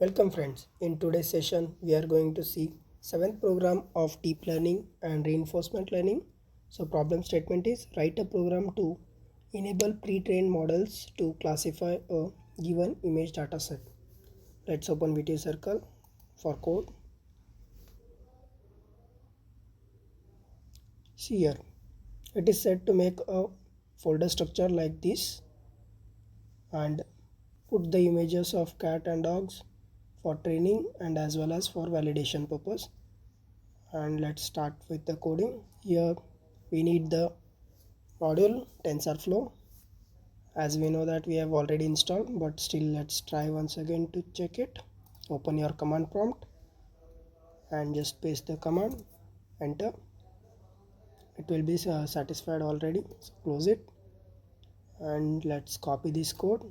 Welcome friends. In today's session we are going to see 7th program of deep learning and reinforcement learning. So problem statement is write a program to enable pre-trained models to classify a given image dataset. Let's open VTU circle for code. See here, it is said to make a folder structure like this and put the images of cat and dogs for training and as well as for validation purpose. And let's start with the coding. Here we need the module TensorFlow, as we know that we have already installed, but still let's try once again to check it. Open your command prompt and just paste the command, enter. It will be satisfied already, so close it and let's copy this code.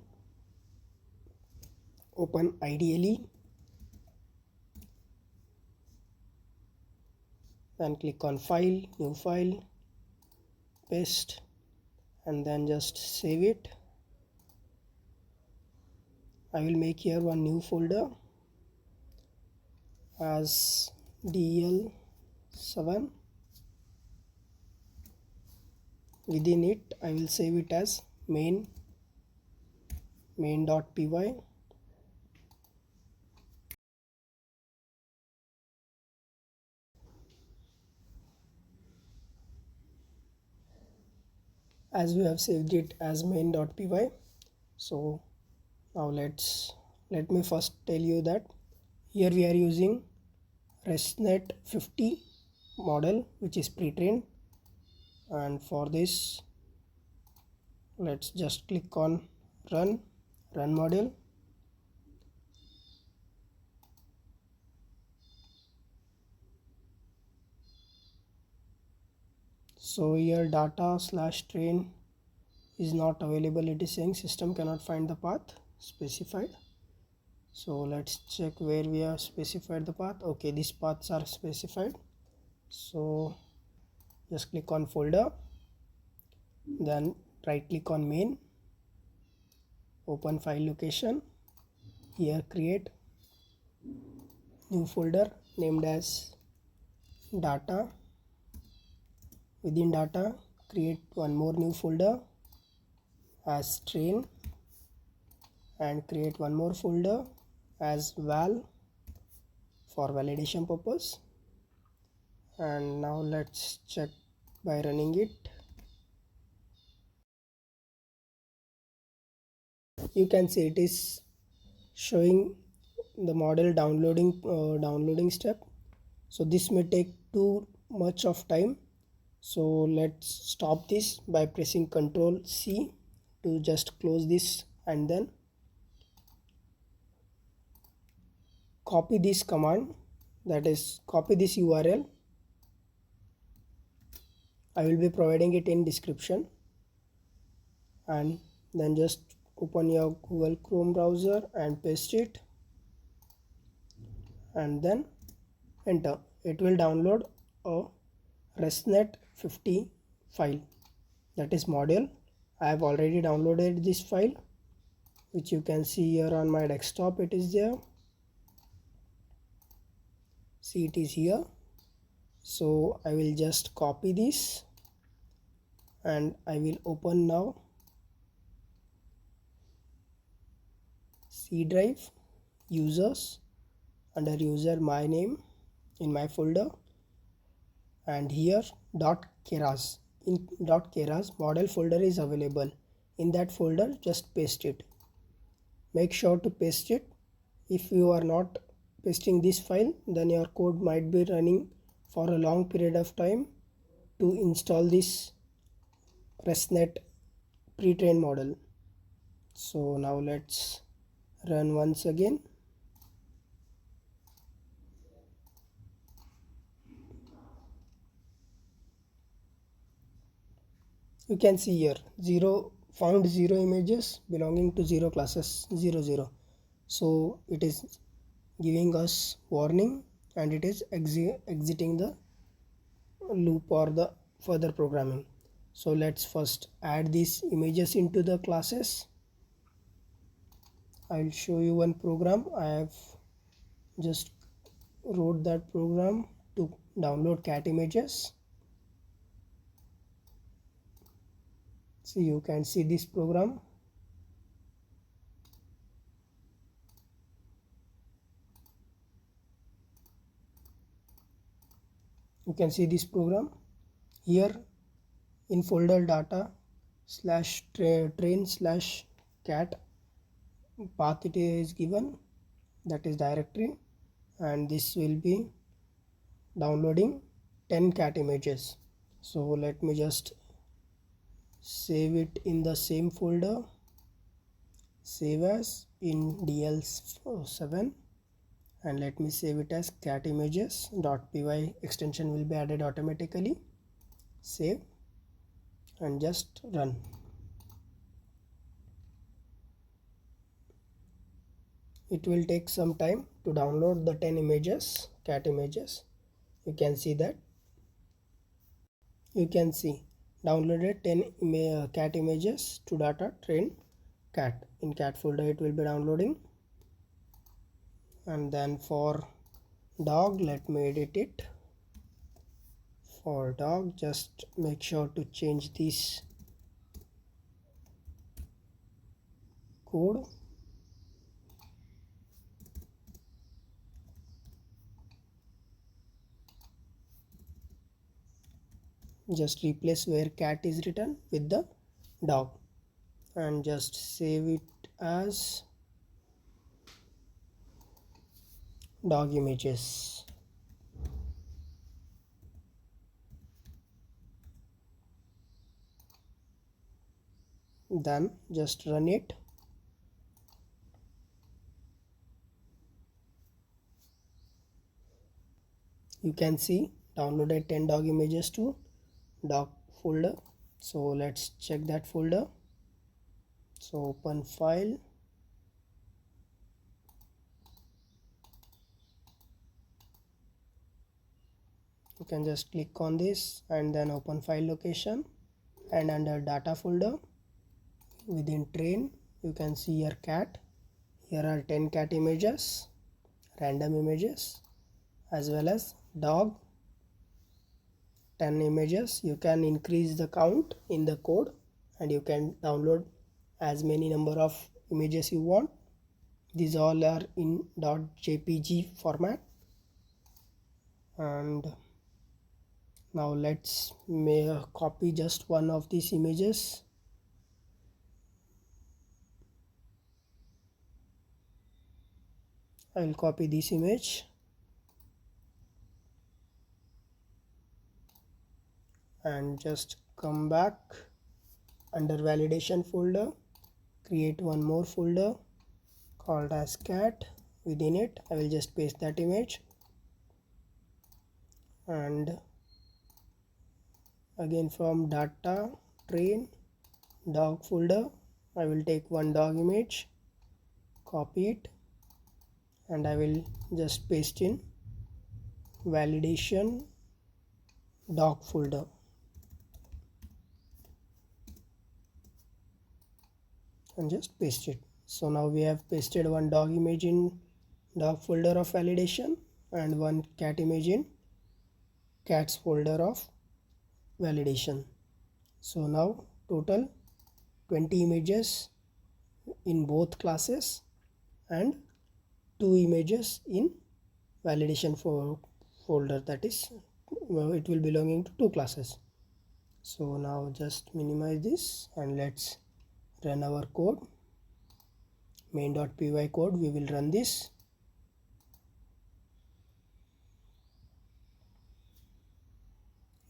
Open IDLE and click on file, new file, paste, and then just save it. I will make here one new folder as DL7. Within it I will save it as main.py. As we have saved it as main.py, so now let me first tell you that here we are using ResNet 50 model which is pre-trained, and for this let's just click on run model. So here data/train is not available. It is saying system cannot find the path specified. So let's check where we have specified the path. Okay, these paths are specified. So just click on folder, then right click on main, open file location. Here create new folder named as data. Within data create one more new folder as train and create one more folder as val for validation purpose. And now let's check by running it. You can see it is showing the model downloading step, so this may take too much of time. So let's stop this by pressing Ctrl C to just close this and then copy this command, that is copy this URL. I will be providing it in description, and then just open your Google Chrome browser and paste it and then enter. It will download a ResNet 50 file, that is model. I have already downloaded this file, which you can see here on my desktop. It is there. See, it is here. So I will just copy this and I will open now C drive, users, under user my name in my folder, and here .keras. In .keras model folder is available. In that folder just paste it. Make sure to paste it. If you are not pasting this file, then your code might be running for a long period of time to install this ResNet pre-trained model. So now let's run once again. You can see here found 0 images belonging to 0 classes 0. So it is giving us warning and it is exiting the loop or the further programming. So let's first add these images into the classes. I will show you one program I have just wrote that program to download cat images. So you can see this program. You can see this program here in folder data slash train slash cat path it is given, that is directory, and this will be downloading 10 cat images. So let me just save it in the same folder, save as in DL7, and let me save it as cat images.py. extension will be added automatically. Save and just run. It will take some time to download the 10 images, cat images. You can see that. You can see downloaded 10 cat images to data train cat. In cat folder it will be downloading. And then for dog, let me edit it. For dog, just make sure to change this code. Just replace where cat is written with the dog and just save it as dog images. Then just run it. You can see downloaded 10 dog images to dog folder. So let's check that folder. So open file, you can just click on this and then open file location, and under data folder within train you can see here cat. Here are 10 cat images, random images, as well as dog 10 images. You can increase the count in the code and you can download as many number of images you want. These all are in .jpg format. And now let's copy just one of these images. I will copy this image and just come back under validation folder, create one more folder called as cat. Within it I will just paste that image, and again from data train dog folder I will take one dog image, copy it, and I will just paste in validation dog folder. And just paste it. So now we have pasted one dog image in dog folder of validation and one cat image in cats folder of validation. So now total 20 images in both classes and 2 images in validation folder, that is it will belonging to 2 classes. So now just minimize this and let's run our code. Main.py code, we will run this.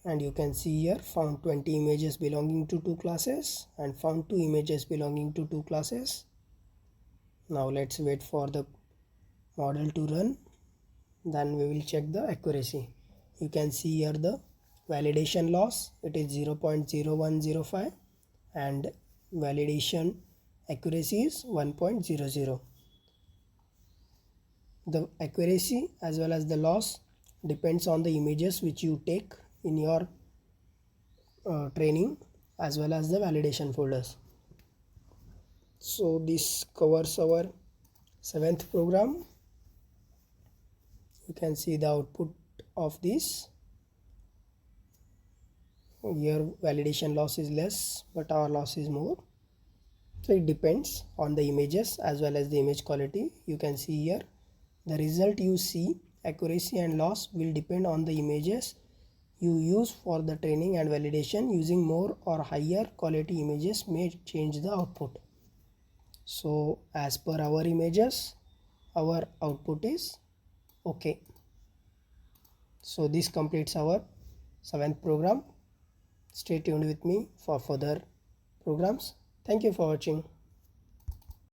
And you can see here found 20 images belonging to 2 classes and found 2 images belonging to 2 classes. Now let's wait for the model to run, then we will check the accuracy. You can see here the validation loss, it is 0.0105 and validation accuracy is 1.00. The accuracy as well as the loss depends on the images which you take in your training as well as the validation folders. So this covers our 7th program. You can see the output of this. Here validation loss is less, but our loss is more. So it depends on the images as well as the image quality. You can see here the result you see, accuracy and loss will depend on the images you use for the training and validation. Using more or higher quality images may change the output. So as per our images, our output is okay. So this completes our 7th program. Stay tuned with me for further programs. Thank you for watching.